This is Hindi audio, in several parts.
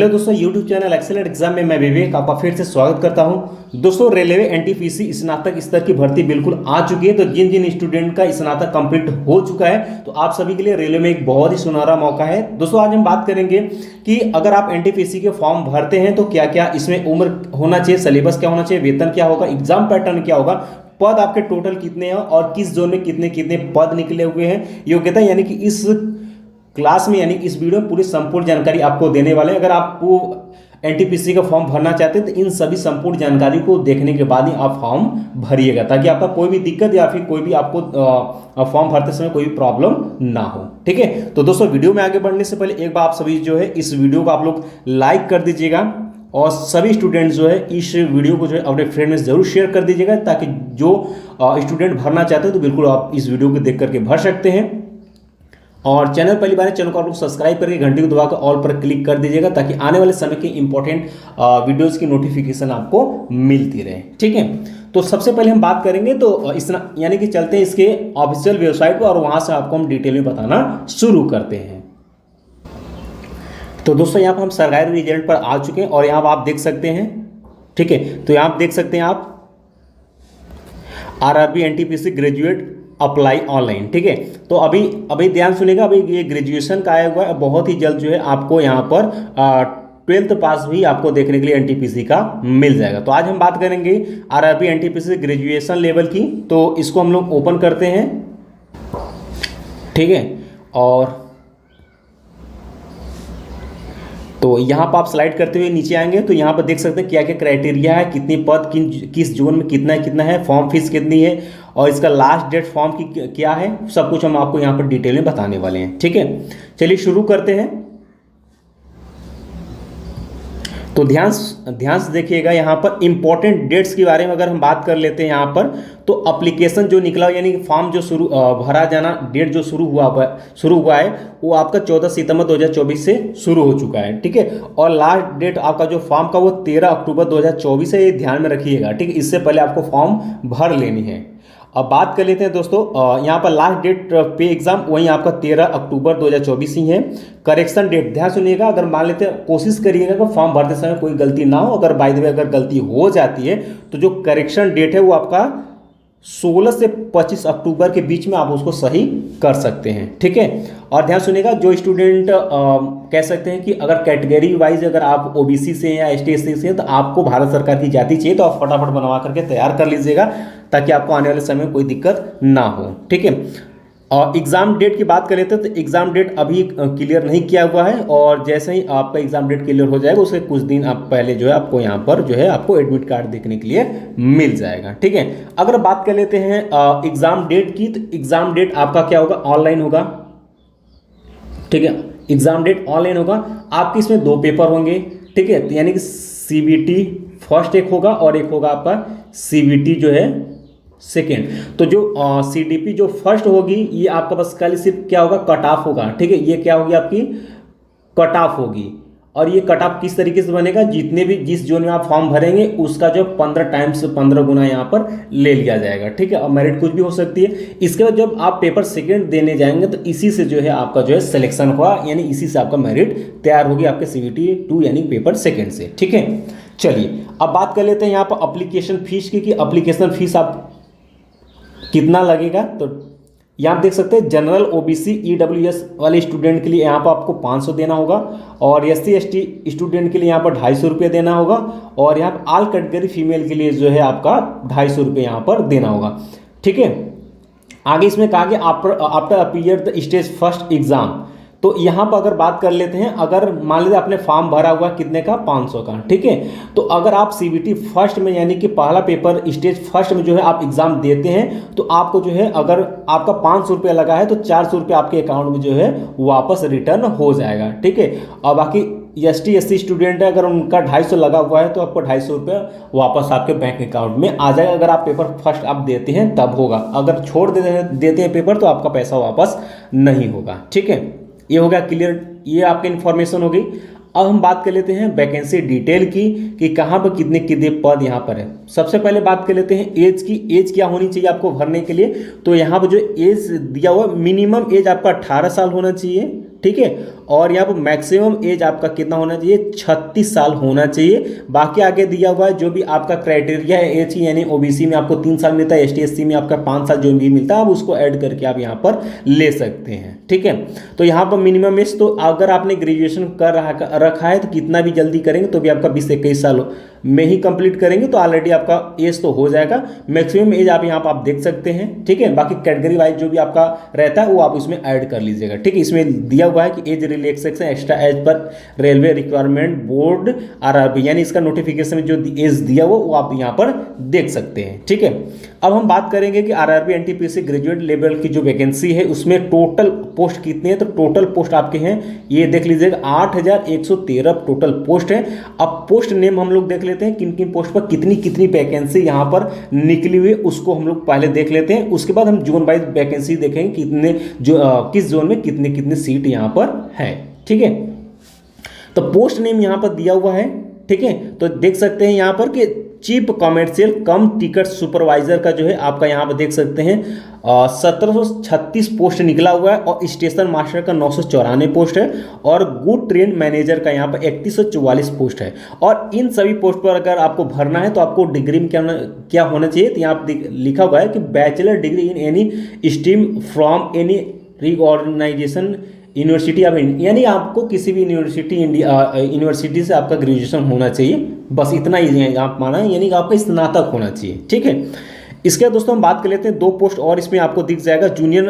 हेलो दोस्तों, यूट्यूब चैनल एक्सेलेंट एग्जाम में मैं विवेक आपका फिर से स्वागत करता हूं। दोस्तों, रेलवे एनटीपीसी स्नातक स्तर की भर्ती बिल्कुल आ चुकी है। तो जिन जिन स्टूडेंट का स्नातक कंप्लीट हो चुका है तो आप सभी के लिए रेलवे में एक बहुत ही सुनहरा मौका है। दोस्तों, आज हम बात करेंगे कि अगर आप एनटीपीसी के फॉर्म भरते हैं तो क्या क्या इसमें उम्र होना चाहिए, सिलेबस क्या होना चाहिए, वेतन क्या होगा, एग्जाम पैटर्न क्या होगा, पद आपके टोटल कितने हैं और किस जोन में कितने कितने पद निकले हुए हैं, योग्यता, यानी कि इस क्लास में यानी इस वीडियो में पूरी संपूर्ण जानकारी आपको देने वाले हैं। अगर आपको एनटीपीसी का फॉर्म भरना चाहते हैं तो इन सभी संपूर्ण जानकारी को देखने के बाद ही आप फॉर्म भरिएगा, ताकि आपका कोई भी दिक्कत या फिर कोई भी आपको फॉर्म भरते समय कोई भी प्रॉब्लम ना हो। ठीक है, तो दोस्तों वीडियो में आगे बढ़ने से पहले एक बार आप सभी जो है इस वीडियो को आप लोग लाइक कर दीजिएगा और सभी स्टूडेंट्स जो है इस वीडियो को जो है अपने फ्रेंड में जरूर शेयर कर दीजिएगा, ताकि जो स्टूडेंट भरना चाहते हैं तो बिल्कुल आप इस वीडियो को देख करके भर सकते हैं। और चैनल पहली बार चैनल को आप लोग सब्सक्राइब करके घंटी को दबाकर ऑल पर क्लिक कर दीजिएगा, ताकि आने वाले समय के इंपॉर्टेंट वीडियोस की नोटिफिकेशन आपको मिलती रहे। ठीक है, तो सबसे पहले हम बात करेंगे तो यानी कि चलते हैं इसके ऑफिशियल वेबसाइट पर और वहां से आपको हम डिटेल में बताना शुरू करते हैं। तो दोस्तों, यहाँ पर हम सरकारी रिजल्ट पर आ चुके हैं और यहाँ पर आप देख सकते हैं। ठीक है, तो यहाँ आप देख सकते हैं आप RRB NTPC graduate apply online. ठीक है, तो अभी ध्यान सुनेगा, अभी ये ग्रेजुएशन का आया हुआ है। बहुत ही जल्द जो है आपको यहाँ पर 12th पास भी आपको देखने के लिए एनटीपीसी का मिल जाएगा। तो आज हम बात करेंगे आरआरबी एनटीपीसी ग्रेजुएशन लेवल की। तो इसको हम लोग ओपन करते हैं। ठीक है, और तो यहाँ पर आप स्लाइड करते हुए नीचे आएंगे तो यहाँ पर देख सकते हैं क्या क्या क्राइटेरिया है, कितने पद किस जोन में कितना है, फॉर्म फीस कितनी है और इसका लास्ट डेट फॉर्म की क्या है, सब कुछ हम आपको यहाँ पर डिटेल में बताने वाले हैं। ठीक है, चलिए शुरू करते हैं। तो ध्यान से देखिएगा, यहाँ पर इंपॉर्टेंट डेट्स के बारे में अगर हम बात कर लेते हैं यहाँ पर, तो एप्लीकेशन जो निकला यानी कि फॉर्म जो भरा जाना डेट जो शुरू हुआ है वो आपका 14 सितंबर 2024 से शुरू हो चुका है। ठीक है, और लास्ट डेट आपका जो फॉर्म का वो 13 अक्टूबर 2024 है, ये ध्यान में रखिएगा। ठीक है, इससे पहले आपको फॉर्म भर लेनी है। अब बात कर लेते हैं दोस्तों, यहाँ पर लास्ट डेट पे एग्जाम वहीं आपका 13 अक्टूबर 2024 ही है। करेक्शन डेट ध्यान सुनिएगा, अगर मान लेते हैं कोशिश करिएगा कि फॉर्म भरते समय कोई गलती ना हो। अगर बाय द वे अगर गलती हो जाती है तो जो करेक्शन डेट है वो आपका 16 से 25 अक्टूबर के बीच में आप उसको सही कर सकते हैं। ठीक है, और ध्यान सुनिएगा, जो स्टूडेंट कह सकते हैं कि अगर कैटेगरी वाइज अगर आप ओबीसी से या एसटी एससी से हैं तो आपको भारत सरकार की जाति चाहिए, तो आप फटाफट बनवा करके तैयार कर लीजिएगा, ताकि आपको आने वाले समय में कोई दिक्कत ना हो। ठीक है, और एग्ज़ाम डेट की बात करें तो एग्ज़ाम डेट अभी क्लियर नहीं किया हुआ है, और जैसे ही आपका एग्ज़ाम डेट क्लियर हो जाएगा उसके कुछ दिन आप पहले जो है आपको यहाँ पर जो है आपको एडमिट कार्ड देखने के लिए मिल जाएगा। ठीक है, अगर बात कर लेते हैं एग्ज़ाम डेट की, तो एग्ज़ाम डेट आपका क्या होगा, ऑनलाइन होगा। ठीक है, एग्ज़ाम डेट ऑनलाइन होगा। आपके इसमें 2 पेपर होंगे। ठीक है, यानी कि सीबीटी फर्स्ट एक होगा और एक होगा आपका सीबीटी जो है सेकेंड। तो जो सीडीपी जो फर्स्ट होगी ये आपका बस खाली सिर्फ क्या होगा, कट ऑफ होगा। ठीक है, ये क्या होगी, आपकी कट ऑफ होगी। और ये कट ऑफ किस तरीके से बनेगा, जितने भी जिस जोन में आप फॉर्म भरेंगे उसका जो 15 टाइम्स 15 गुना यहाँ पर ले लिया जाएगा। ठीक है, और मेरिट कुछ भी हो सकती है। इसके बाद जब आप पेपर सेकेंड देने जाएंगे तो इसी से जो है आपका जो है सिलेक्शन होगा, यानी इसी से आपका मेरिट तैयार होगी आपके सीबीटी 2 यानी पेपर सेकेंड से। ठीक है, चलिए अब बात कर लेते हैं यहाँ पर अप्लीकेशन फीस की, कि अप्लीकेशन फीस आप कितना लगेगा। तो यहाँ आप देख सकते हैं जनरल ओबीसी ईडब्ल्यूएस वाले स्टूडेंट के लिए यहाँ पर आपको 500 देना होगा, और एससी एसटी स्टूडेंट के लिए यहाँ पर 250 रुपये देना होगा, और यहाँ पर ऑल कैटेगरी फीमेल के लिए जो है आपका 250 रुपये यहाँ पर देना होगा। ठीक है, आगे इसमें कहा गया after appear the stage first exam. तो यहाँ पर अगर बात कर लेते हैं, अगर मान लीजिए आपने फॉर्म भरा हुआ कितने का, 500 का। ठीक है, तो अगर आप सीबीटी फर्स्ट में यानी कि पहला पेपर स्टेज फर्स्ट में जो है आप एग्जाम देते हैं तो आपको जो है अगर आपका 500 रुपया लगा है तो 400 रुपये आपके अकाउंट में जो है वापस रिटर्न हो जाएगा। ठीक है, और बाकी एसटी एससी स्टूडेंट है, अगर उनका 250 लगा हुआ है तो आपको 250 रुपये वापस आपके बैंक अकाउंट में आ जाएगा। अगर आप पेपर फर्स्ट आप देते हैं तब होगा, अगर छोड़ देते हैं पेपर तो आपका पैसा वापस नहीं होगा। ठीक है, ये हो गया क्लियर, ये आपकी इन्फॉर्मेशन होगी। अब हम बात कर लेते हैं वैकेंसी डिटेल की, कि कहाँ पर कितने कितने पद यहाँ पर है। सबसे पहले बात कर लेते हैं एज की। एज क्या होनी चाहिए आपको भरने के लिए, तो यहाँ पर जो एज दिया हुआ मिनिमम एज आपका 18 साल होना चाहिए। ठीक है। और यहाँ पर मैक्सिमम एज आपका कितना होना चाहिए, 36 साल होना चाहिए। बाकी आगे दिया हुआ है जो भी आपका क्राइटेरिया है एज, यानी ओबीसी में आपको 3 साल मिलता है, एसटी एससी में आपका 5 साल जो भी मिलता है आप उसको ऐड करके आप यहाँ पर ले सकते हैं, ठीक है। तो यहाँ पर मिनिमम एज, तो अगर आपने ग्रेजुएशन कर रखा है तो कितना भी जल्दी करेंगे तो भी आपका 20-21 साल में ही कंप्लीट करेंगे तो ऑलरेडी आपका एज तो हो जाएगा। मैक्सिमम एज आप यहाँ पर आप देख सकते हैं, ठीक है। बाकी कैटेगरी वाइज जो भी आपका रहता है वो आप उसमें ऐड कर लीजिएगा, ठीक है। इसमें दिया हुआ है कि एज रिलैक्सेशन एक्स्ट्रा एज पर रेलवे रिक्वायरमेंट बोर्ड आरआरबी, यानी इसका नोटिफिकेशन में जो एज दिया हुआ वो आप यहाँ पर देख सकते हैं, ठीक है। अब हम बात करेंगे कि आरआरबी एनटीपीसी ग्रेजुएट लेवल की जो वैकेंसी है उसमें टोटल पोस्ट कितनी है। तो टोटल पोस्ट आपके हैं, ये देख लीजिएगा 8113 टोटल पोस्ट है। अब पोस्ट नेम हम लोग देख लेते हैं, किन किन पोस्ट पर कितनी कितनी वैकेंसी यहाँ पर निकली हुई है उसको हम लोग पहले देख लेते हैं। उसके बाद हम जोन वाइज वैकेंसी देखेंगे कितने किस जोन में कितने कितने सीट यहाँ पर है, ठीक है। तो पोस्ट नेम यहाँ पर दिया हुआ है, ठीक है। तो देख सकते हैं यहाँ पर कि चीफ कमर्शियल कम टिकट सुपरवाइजर का जो है आपका यहाँ पर देख सकते हैं 1736 पोस्ट निकला हुआ है, और स्टेशन मास्टर का 994 पोस्ट है, और गुड ट्रेन मैनेजर का यहाँ पर 3144 पोस्ट है। और इन सभी पोस्ट पर अगर आपको भरना है तो आपको डिग्री में क्या होना चाहिए, तो यहाँ पर लिखा हुआ है कि bachelor degree in any stream from any recognization university of India, यानी आपको किसी भी यूनिवर्सिटी से आपका ग्रेजुएशन होना चाहिए, बस इतना ही आप माना है, यानी कि आपका स्नातक होना चाहिए, ठीक है। इसके बाद दोस्तों हम बात कर लेते हैं 2 पोस्ट और इसमें आपको दिख जाएगा। जूनियर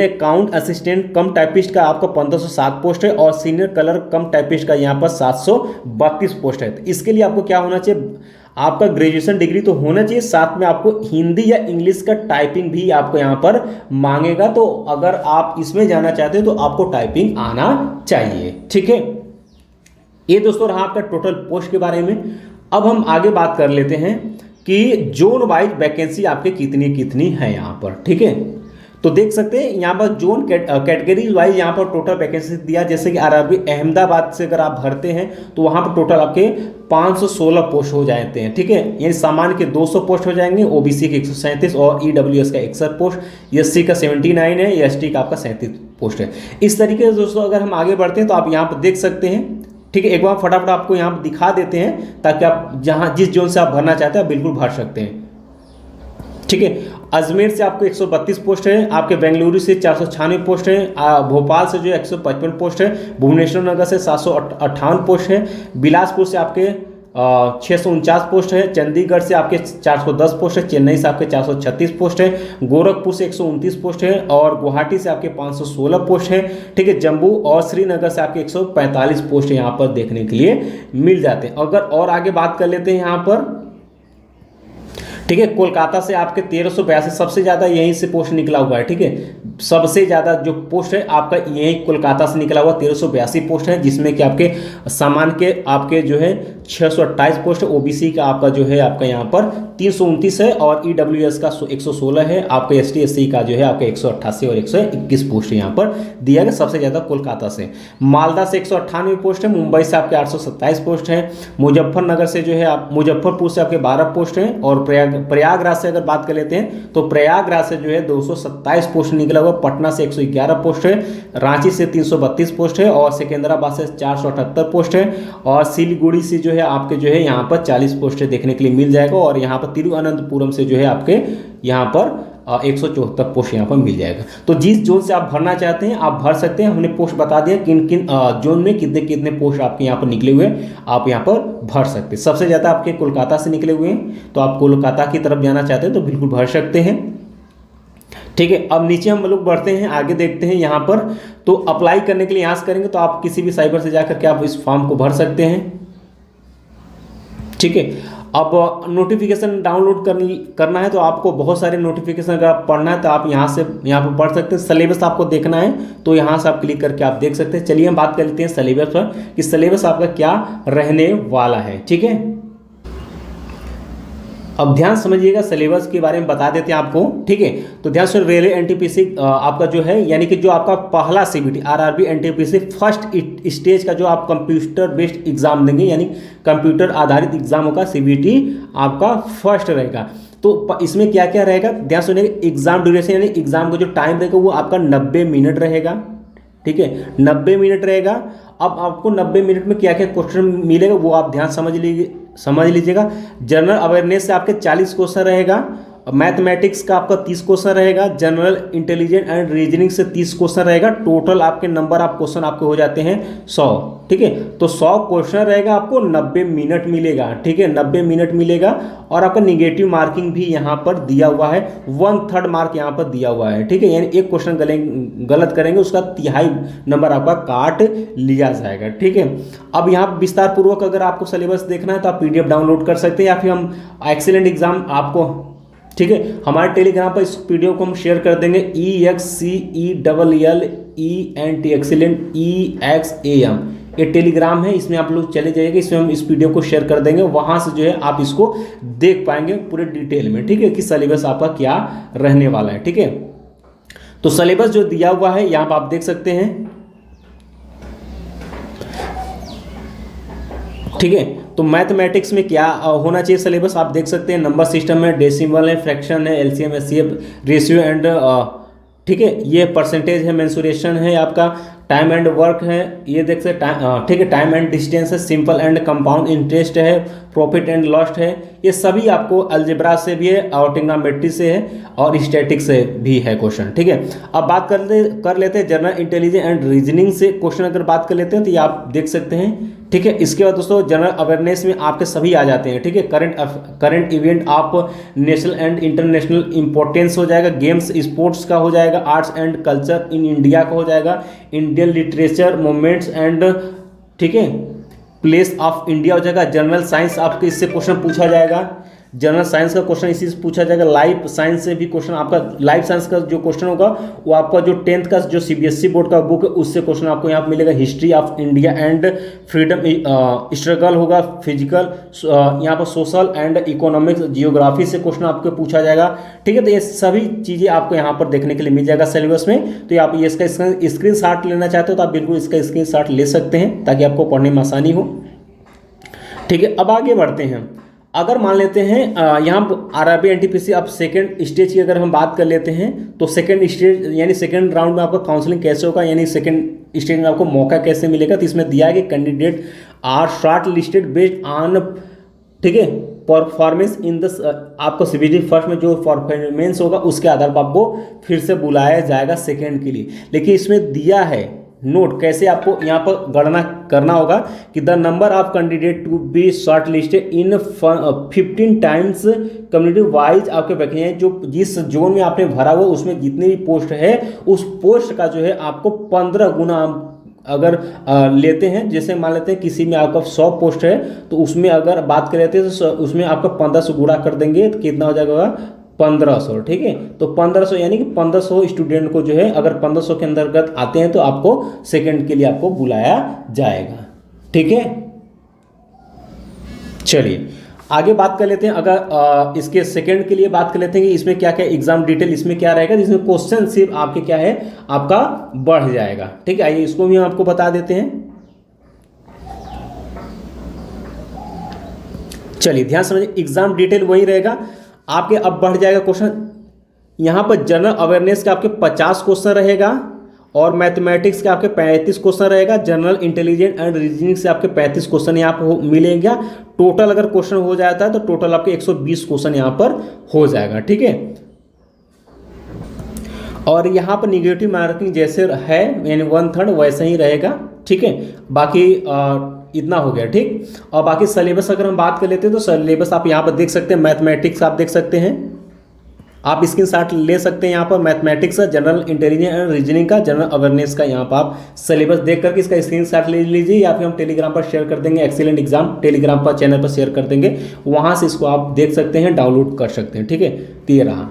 अकाउंट असिस्टेंट कम टाइपिस्ट का आपका 1507 पोस्ट है, और सीनियर कलर कम टाइपिस्ट का यहाँ पर 732 पोस्ट है। तो इसके लिए आपको क्या होना चाहिए, आपका ग्रेजुएशन डिग्री तो होना चाहिए, साथ में आपको हिंदी या इंग्लिश का टाइपिंग भी आपको यहाँ पर मांगेगा। तो अगर आप इसमें जाना चाहते हैं तो आपको टाइपिंग आना चाहिए, ठीक है। ये दोस्तों रहा आपका टोटल पोस्ट के बारे में। अब हम आगे बात कर लेते हैं कि जोन वाइज वैकेंसी आपके कितनी कितनी है यहाँ पर, ठीक है। तो देख सकते हैं यहाँ पर जोन कैटेगरीज वाइज यहाँ पर टोटल वैकेंसी दिया, जैसे कि आरआरबी अहमदाबाद से अगर आप भरते हैं तो वहाँ पर टोटल आपके 516 पोस्ट हो जाते हैं, ठीक है। यानी सामान्य के 200 पोस्ट हो जाएंगे, ओबीसी के 137 और ईडब्ल्यूएस का 61 पोस्ट, एससी का 79 है, एसटी का आपका 37 पोस्ट है। इस तरीके से दोस्तों अगर हम आगे बढ़ते हैं तो आप यहाँ पर देख सकते हैं, ठीक है। एक बार फटाफट आपको यहाँ पर दिखा देते हैं ताकि आप जहाँ जिस जोन से आप भरना चाहते हैं आप बिल्कुल भर सकते हैं, ठीक है। अजमेर से आपको 132 पोस्ट है, आपके बेंगलुरु से 496 पोस्ट है, भोपाल से जो 155 पोस्ट है, भुवनेश्वर नगर से 758 पोस्ट है, बिलासपुर से आपके 649 पोस्ट है, चंडीगढ़ से आपके 410 पोस्ट है, चेन्नई से आपके 436 पोस्ट है, गोरखपुर से 129 पोस्ट है, और गुवाहाटी से आपके 516 पोस्ट है, ठीक है। जम्मू और श्रीनगर से आपके 145 पोस्ट यहाँ पर देखने के लिए मिल जाते हैं। अगर और आगे बात कर लेते हैं यहाँ पर, ठीक है, कोलकाता से आपके 1382 सबसे ज़्यादा यहीं से पोस्ट निकला हुआ है, ठीक है। सबसे ज़्यादा जो पोस्ट है आपका यही कोलकाता से निकला हुआ 1382 पोस्ट है, जिसमें कि आपके सामान्य के आपके जो है 628 पोस्ट है, ओबीसी का आपका जो है आपका यहाँ पर 329 है, और ईडब्ल्यूएस का 116 है, आपका एसटी एससी का जो है आपका 188 और 121 पोस्ट यहाँ पर दिया गया सबसे ज़्यादा कोलकाता से। मालदा से 198 पोस्ट है, मुंबई से आपके 827 पोस्ट है, मुजफ्फरनगर से जो है आप मुजफ्फरपुर से आपके 12 पोस्ट हैं, और प्रयागराज से अगर बात कर लेते हैं तो प्रयागराज से जो है 227 पोस्ट निकला हुआ, पटना से 111 पोस्ट है, रांची से 332 पोस्ट है, और सिकंदराबाद से 478 पोस्ट है, और सिलीगुड़ी से जो है आपके जो है यहाँ पर 40 पोस्ट देखने के लिए मिल जाएगा, और यहाँ पर तिरुवनंतपुरम से जो है आपके यहाँ पर 174 पोस्ट यहाँ पर मिल जाएगा। तो जिस जोन से आप भरना चाहते हैं आप भर सकते हैं। हमने पोस्ट बता दिया किन किन जोन में कितने कितने पोस्ट आपके यहाँ पर निकले हुए हैं, आप यहाँ पर भर सकते हैं। सबसे ज़्यादा आपके कोलकाता से निकले हुए हैं, तो आप कोलकाता की तरफ जाना चाहते हैं तो बिल्कुल भर सकते हैं, ठीक है। अब नीचे हम लोग बढ़ते हैं, आगे देखते हैं यहाँ पर। तो अप्लाई करने के लिए यहाँ से करेंगे तो आप किसी भी साइबर से जाकर के आप इस फॉर्म को भर सकते हैं, ठीक है। अब नोटिफिकेशन डाउनलोड करना है तो आपको बहुत सारे नोटिफिकेशन अगर आप पढ़ना है तो आप यहाँ पर पढ़ सकते हैं। सिलेबस आपको देखना है तो यहाँ से आप क्लिक करके आप देख सकते हैं। चलिए हम बात कर लेते हैं सिलेबस पर कि सिलेबस आपका क्या रहने वाला है, ठीक है। अब ध्यान समझिएगा, सिलेबस के बारे में बता देते हैं आपको, ठीक है। तो ध्यान से, रेलवे एनटीपीसी आपका जो है, यानी कि जो आपका पहला CBT RRB NTPC first stage का जो आप कंप्यूटर बेस्ड एग्जाम देंगे, यानी कंप्यूटर आधारित एग्जाम होगा, सीबीटी आपका फर्स्ट रहेगा। तो इसमें क्या क्या रहेगा, ध्यान सुनिएगा। एग्जाम ड्यूरेशन यानी एग्जाम का जो टाइम रहेगा वो आपका 90 मिनट रहेगा, ठीक है, 90 मिनट रहेगा। अब आपको 90 मिनट में क्या क्या क्वेश्चन मिलेगा वो आप ध्यान समझ लीजिएगा। जनरल अवेयरनेस से आपके 40 क्वेश्चन रहेगा, मैथमेटिक्स का आपका 30 क्वेश्चन रहेगा, जनरल इंटेलिजेंस एंड रीजनिंग से 30 क्वेश्चन रहेगा। टोटल आपके नंबर ऑफ क्वेश्चन आपके हो जाते हैं 100, ठीक है। तो 100 क्वेश्चन रहेगा, आपको 90 मिनट मिलेगा, ठीक है, 90 मिनट मिलेगा। और आपका निगेटिव मार्किंग भी यहाँ पर दिया हुआ है, 1/3 मार्क यहाँ पर दिया हुआ है, ठीक है। यानी एक क्वेश्चन गलत करेंगे उसका 1/3 नंबर आपका काट लिया जाएगा, ठीक है। अब यहाँ विस्तार पूर्वक अगर आपको सिलेबस देखना है तो आप PDF डाउनलोड कर सकते हैं, या फिर हम एक्सीलेंट एग्जाम आपको, ठीक है, हमारे टेलीग्राम पर इस वीडियो को हम शेयर कर देंगे, EXCELLENT एक्सीलेंट EXAM, ये टेलीग्राम है, इसमें आप लोग चले जाइएगा, इसमें हम इस वीडियो को शेयर कर देंगे, वहां से जो है आप इसको देख पाएंगे पूरे डिटेल में, ठीक है, कि सिलेबस आपका क्या रहने वाला है, ठीक है। तो सिलेबस जो दिया हुआ है यहाँ पर आप देख सकते हैं, ठीक है। तो मैथमेटिक्स में क्या होना चाहिए सिलेबस आप देख सकते हैं, नंबर सिस्टम है, डेसिमल है, फ्रैक्शन है, LCM HCF, रेशियो एंड, ठीक है, ये परसेंटेज है, मेंसुरेशन है, आपका टाइम एंड वर्क है, ये देख सकते हैं, ठीक है, टाइम एंड डिस्टेंस है, सिंपल एंड कंपाउंड इंटरेस्ट है, प्रॉफिट एंड लॉस है, ये सभी आपको अलजेब्रा से भी है और ट्रिग्नोमेट्री से है और स्टैटिक्स से भी है क्वेश्चन, ठीक है। अब बात कर लेते हैं जनरल इंटेलिजेंस एंड रीजनिंग से क्वेश्चन अगर बात कर लेते हैं तो ये आप देख सकते हैं, ठीक है। इसके बाद दोस्तों जनरल अवेयरनेस में आपके सभी आ जाते हैं, ठीक है। करंट इवेंट आप नेशनल एंड इंटरनेशनल इंपॉर्टेंस हो जाएगा, गेम्स स्पोर्ट्स का हो जाएगा, arts and culture in India का हो जाएगा, इंडियन लिटरेचर मूवमेंट्स एंड, ठीक है, प्लेस ऑफ इंडिया हो जाएगा, जनरल साइंस आपके इससे क्वेश्चन पूछा जाएगा, जनरल साइंस का क्वेश्चन इसी से पूछा जाएगा, लाइफ साइंस से भी क्वेश्चन आपका, लाइफ साइंस का जो क्वेश्चन होगा वो आपका जो 10th का जो CBSE बोर्ड का बुक है उससे क्वेश्चन आपको यहाँ पर मिलेगा, history of India and freedom struggle होगा, फिजिकल, यहाँ पर सोशल एंड इकोनॉमिक्स जियोग्राफी से क्वेश्चन आपको पूछा जाएगा, ठीक है। तो ये सभी चीज़ें आपको यहाँ पर देखने के लिए मिल जाएगा सिलेबस में। तो आप ये इसका स्क्रीन शॉट लेना चाहते हो तो आप बिल्कुल इसका स्क्रीन शॉट ले सकते हैं ताकि आपको पढ़ने में आसानी हो, ठीक है। अब आगे बढ़ते हैं, अगर मान लेते हैं यहाँ आरआरबी एनटीपीसी अब सेकंड स्टेज की अगर हम बात कर लेते हैं तो सेकंड स्टेज यानी सेकंड राउंड में आपका काउंसलिंग कैसे होगा, यानी सेकंड स्टेज में आपको मौका कैसे मिलेगा। तो इसमें दिया है कि candidate are short listed based on, ठीक है, परफॉर्मेंस इन द, आपको CBT फर्स्ट में जो परफॉर्मेंस होगा उसके आधार पर आपको फिर से बुलाया जाएगा सेकेंड के लिए। लेकिन इसमें दिया है नोट कैसे आपको यहाँ पर गणना करना होगा कि the number of candidate to be short listed in 15 times community wise आपके वैकेंसी, जो जिस जोन में आपने भरा हुआ उसमें जितने भी पोस्ट है उस पोस्ट का जो है आपको 15 गुना अगर लेते हैं। जैसे मान लेते हैं किसी में आपका 100 पोस्ट है तो उसमें अगर बात कर लेते हैं तो उसमें आपका 15 से गुणा कर देंगे तो कितना हो जाएगा 1500, ठीक है। तो 1500 यानी कि 1500 स्टूडेंट को जो है अगर 1500 के अंतर्गत आते हैं तो आपको सेकंड के लिए आपको बुलाया जाएगा, ठीक है। चलिए आगे बात कर लेते हैं, अगर इसके सेकंड के लिए बात कर लेते हैं कि इसमें क्या क्या एग्जाम डिटेल इसमें क्या रहेगा, जिसमें क्वेश्चन सिर्फ आपके क्या है आपका बढ़ जाएगा, ठीक है। आइए इसको भी हम आपको बता देते हैं। चलिए ध्यान समझिए, एग्जाम डिटेल वही रहेगा आपके। अब बढ़ जाएगा क्वेश्चन, यहाँ पर जनरल अवेयरनेस का आपके 50 क्वेश्चन रहेगा और मैथमेटिक्स के आपके 35 क्वेश्चन रहेगा, जनरल इंटेलिजेंस एंड रीजनिंग से आपके 35 क्वेश्चन यहाँ पर मिलेगा। टोटल अगर क्वेश्चन हो जाता है तो टोटल आपके 120 क्वेश्चन यहाँ पर हो जाएगा, ठीक है। और यहाँ पर निगेटिव मार्किंग जैसे है यानी 1/3 वैसे ही रहेगा, ठीक है। बाकी इतना हो गया, ठीक। और बाकी सिलेबस अगर हम बात कर लेते हैं तो सिलेबस आप यहाँ पर देख सकते हैं, मैथमेटिक्स आप देख सकते हैं, आप स्क्रीनशॉट ले सकते हैं यहाँ पर मैथमेटिक्स का, जनरल इंटेलिजेंस एंड रीजनिंग का, जनरल अवेयरनेस का, यहाँ पर आप सिलेबस देख करके इसका स्क्रीनशॉट ले लीजिए या फिर हम टेलीग्राम पर शेयर कर देंगे, एक्सीलेंट एग्जाम टेलीग्राम पर चैनल पर शेयर कर देंगे, वहाँ से इसको आप देख सकते हैं, डाउनलोड कर सकते हैं, ठीक है। तो ये रहा।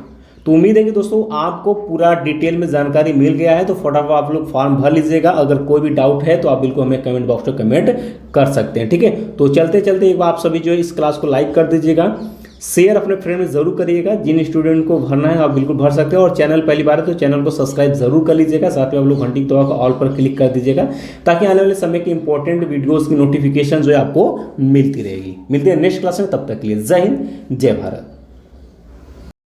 तो उम्मीद है कि दोस्तों आपको पूरा डिटेल में जानकारी मिल गया है, तो फटाफट आप लोग फॉर्म भर लीजिएगा। अगर कोई भी डाउट है तो आप बिल्कुल हमें कमेंट बॉक्स में कमेंट कर सकते हैं, ठीक है। तो चलते चलते एक बार आप सभी जो है इस क्लास को लाइक कर दीजिएगा, शेयर अपने फ्रेंड में जरूर करिएगा। जिन स्टूडेंट को भरना है आप बिल्कुल भर सकते हैं, और चैनल पहली बार है तो चैनल को सब्सक्राइब जरूर कर लीजिएगा। साथ में आप लोग घंटी दबा कर ऑल पर क्लिक कर दीजिएगा, ताकि आने वाले समय की इंपॉर्टेंट वीडियोस की नोटिफिकेशन जो है आपको मिलती रहेगी। मिलते हैं नेक्स्ट क्लास में, तब तक के लिए जय हिंद जय भारत।